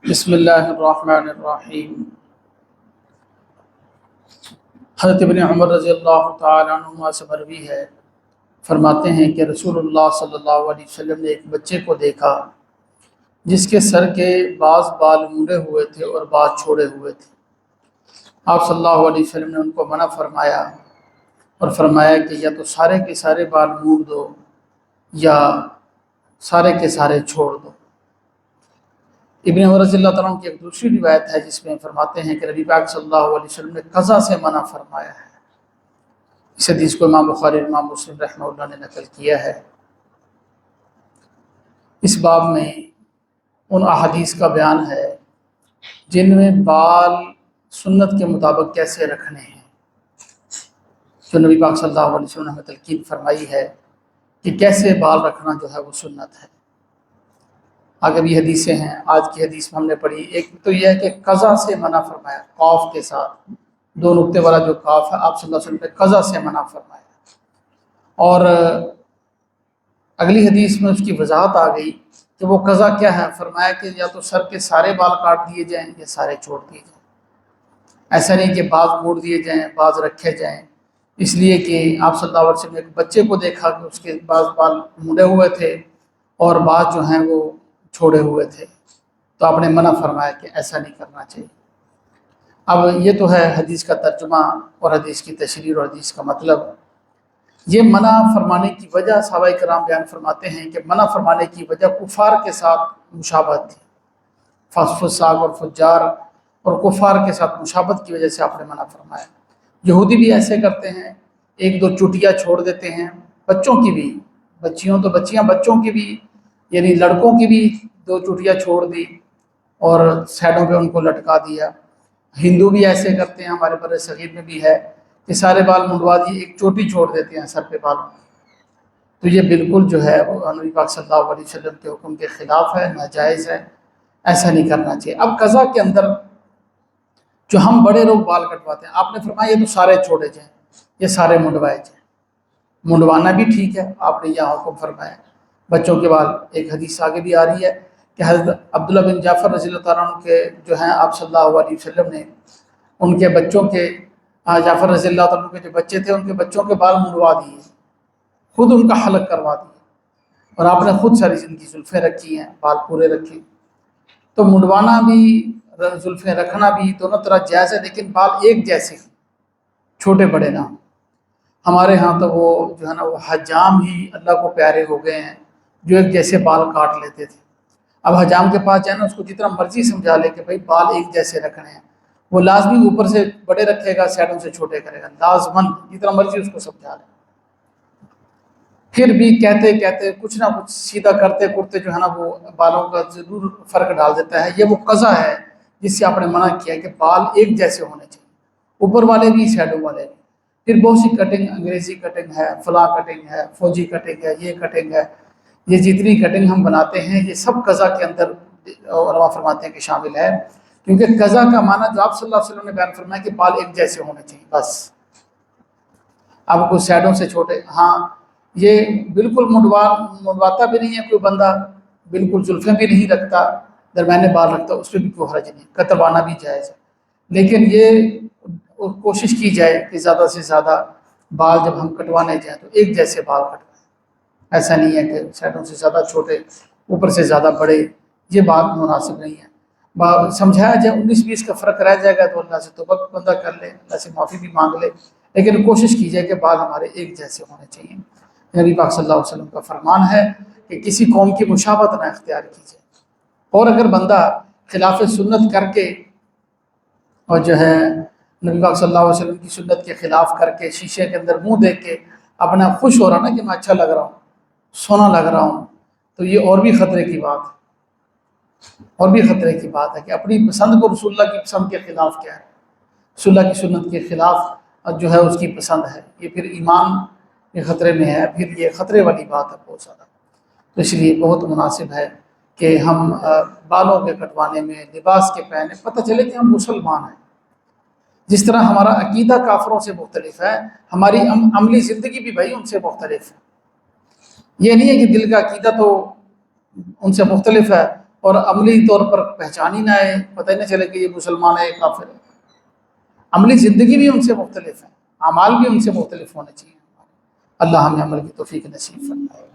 بسم اللہ الرحمن الرحیم۔ حضرت ابن عمر رضی اللہ تعالیٰ عنہما سے مروی ہے، فرماتے ہیں کہ رسول اللہ صلی اللہ علیہ وسلم نے ایک بچے کو دیکھا جس کے سر کے بعض بال مونڈے ہوئے تھے اور بعض چھوڑے ہوئے تھے۔ آپ صلی اللہ علیہ وسلم نے ان کو منع فرمایا اور فرمایا کہ یا تو سارے کے سارے بال مونڈ دو یا سارے کے سارے چھوڑ دو۔ ابن عمر رضی اللہ تعالیٰ عنہ کی ایک دوسری روایت ہے جس میں فرماتے ہیں کہ نبی پاک صلی اللہ علیہ وسلم نے قضا سے منع فرمایا ہے۔ اس حدیث کو امام بخاری اور امام مسلم رحمہ اللہ نے نقل کیا ہے۔ اس باب میں ان احادیث کا بیان ہے جن میں بال سنت کے مطابق کیسے رکھنے ہیں، جو نبی پاک صلی اللہ علیہ وسلم نے ہمیں تلقین فرمائی ہے کہ کیسے بال رکھنا جو ہے وہ سنت ہے۔ آگے بھی حدیثیں ہیں، آج کی حدیث میں ہم نے پڑھی۔ ایک تو یہ ہے کہ قضا سے منع فرمایا، قاف کے ساتھ دو نقطے والا جو قاف ہے، آپ صلی اللہ علیہ وسلم نے قضا سے منع فرمایا۔ اور اگلی حدیث میں اس کی وضاحت آ گئی کہ وہ قضا کیا ہے، فرمایا کہ یا تو سر کے سارے بال کاٹ دیے جائیں یا سارے چھوڑ دیے جائیں۔ ایسا نہیں کہ بعض موڑ دیے جائیں بعض رکھے جائیں، اس لیے کہ آپ صلی اللہ علیہ وسلم نے ایک بچے کو دیکھا کہ اس کے بعض بال مڑے ہوئے تھے اور بعض جو ہیں وہ چھوڑے ہوئے تھے، تو آپ نے منع فرمایا کہ ایسا نہیں کرنا چاہیے۔ اب یہ تو ہے حدیث کا ترجمہ اور حدیث کی تشریح اور حدیث کا مطلب۔ یہ منع فرمانے کی وجہ صحابہ کرام بیان فرماتے ہیں کہ منع فرمانے کی وجہ کفار کے ساتھ مشابہت تھی، فساق اور فجار اور کفار کے ساتھ مشابہت کی وجہ سے آپ نے منع فرمایا۔ یہودی بھی ایسے کرتے ہیں، ایک دو چوٹیاں چھوڑ دیتے ہیں، بچوں کی بھی، بچوں کی بھی، یعنی لڑکوں کی بھی دو چوٹیاں چھوڑ دی اور سائڈوں پہ ان کو لٹکا دیا۔ ہندو بھی ایسے کرتے ہیں، ہمارے بر صغیر میں بھی ہے کہ سارے بال منڈوا دیے، ایک چوٹی چھوڑ دیتے ہیں سر پہ بال۔ تو یہ بالکل جو ہے وہ نبی پاک صلی اللہ علیہ وسلم کے حکم کے خلاف ہے، ناجائز ہے، ایسا نہیں کرنا چاہیے۔ اب قضا کے اندر جو ہم بڑے لوگ بال کٹواتے ہیں، آپ نے فرمایا یہ تو سارے چھوڑے جائیں، یہ سارے منڈوائے جائیں۔ منڈوانا بھی ٹھیک ہے، آپ نے یہاں حکم فرمایا۔ بچوں کے بال، ایک حدیث آگے بھی آ رہی ہے کہ حضرت عبداللہ بن جعفر رضی اللہ تعالیٰ عنہ کے جو ہیں آپ صلی اللہ علیہ وسلم نے ان کے بچوں کے، جعفر رضی اللہ تعالیٰ عنہ کے جو بچے تھے ان کے بچوں کے بال منڈوا دیے، خود ان کا حلق کروا دیے، اور آپ نے خود ساری زندگی زلفیں رکھی ہیں، بال پورے رکھے۔ تو منڈوانا بھی زلفیں رکھنا بھی دونوں طرح جائز ہے، لیکن بال ایک جیسے ہیں، چھوٹے بڑے نہ۔ ہمارے ہاں تو وہ جو ہے نا وہ حجام ہی اللہ کو پیارے ہو گئے ہیں جو ایک جیسے بال کاٹ لیتے تھے۔ اب حجام کے پاس جائے نا، اس کو جتنا مرضی سمجھا لے کہ بھائی بال ایک جیسے رکھنے ہیں، وہ لازمی اوپر سے بڑے رکھے گا، سائڈوں سے چھوٹے کرے گا، لازمن جتنا مرضی اس کو سمجھا لے۔ پھر بھی کہتے کہتے کچھ نہ کچھ سیدھا کرتے کرتے جو ہے نا وہ بالوں کا ضرور فرق ڈال دیتا ہے۔ یہ وہ قضا ہے جس سے آپ نے منع کیا کہ بال ایک جیسے ہونے چاہیے، اوپر والے بھی سائڈوں والے بھی۔ پھر بہت سی کٹنگ، انگریزی کٹنگ ہے، فلاں کٹنگ ہے، فوجی کٹنگ ہے، یہ کٹنگ ہے، یہ جتنی کٹنگ ہم بناتے ہیں یہ سب قضا کے اندر علماء فرماتے ہیں کہ شامل ہے، کیونکہ قضا کا معنی جو آپ صلی اللہ علیہ وسلم نے بیان فرمایا کہ بال ایک جیسے ہونے چاہیے بس۔ اب کوئی سائڈوں سے چھوٹے، ہاں یہ بالکل منڈواتا بھی نہیں ہے کوئی بندہ، بالکل زلفیں بھی نہیں رکھتا، درمیانے بال رکھتا، اس پہ بھی کوئی حرج نہیں، کتروانا بھی جائز ہے۔ لیکن یہ کوشش کی جائے کہ زیادہ سے زیادہ بال جب ہم کٹوانے جائیں تو ایک جیسے بال کٹوائیں، ایسا نہیں ہے کہ سائڈوں سے زیادہ چھوٹے اوپر سے زیادہ بڑے، یہ بات مناسب نہیں ہے۔ سمجھایا جائے 19-20 کا فرق رہ جائے گا تو اللہ سے توبہ بندہ کر لے، اللہ سے معافی بھی مانگ لے، لیکن کوشش کی جائے کہ بال ہمارے ایک جیسے ہونے چاہیے۔ نبی پاک صلی اللہ علیہ وسلم کا فرمان ہے کہ کسی قوم کی مشابہت نہ اختیار کیجیے، اور اگر بندہ خلاف سنت کر کے اور جو ہے نبی پاک صلی اللہ علیہ وسلم کی سنت کے خلاف کر کے شیشے کے اندر منہ دیکھ کے اپنا خوش ہو رہا نا کہ میں اچھا لگ رہا ہوں، سونا لگ رہا ہوں، تو یہ اور بھی خطرے کی بات ہے، اور بھی خطرے کی بات ہے کہ اپنی پسند کو رسول اللہ کی پسند کے خلاف کیا ہے، رسول اللہ کی سنت کے خلاف جو ہے اس کی پسند ہے، یہ پھر ایمان کے خطرے میں ہے، پھر یہ خطرے والی بات ہے بہت زیادہ۔ تو اس لیے بہت مناسب ہے کہ ہم بالوں کے کٹوانے میں، لباس کے پہنے، پتہ چلے کہ ہم مسلمان ہیں۔ جس طرح ہمارا عقیدہ کافروں سے مختلف ہے، ہماری عملی زندگی بھی بھائی ان سے مختلف ہے۔ یہ نہیں ہے کہ دل کا عقیدہ تو ان سے مختلف ہے اور عملی طور پر پہچان ہی نہ آئے، پتہ ہی نہ چلے کہ یہ مسلمان ہے، یہ کافر ہے۔ عملی زندگی بھی ان سے مختلف ہے، اعمال بھی ان سے مختلف ہونے چاہیے۔ اللہ ہمیں عمل کی توفیق نصیب فرمائے۔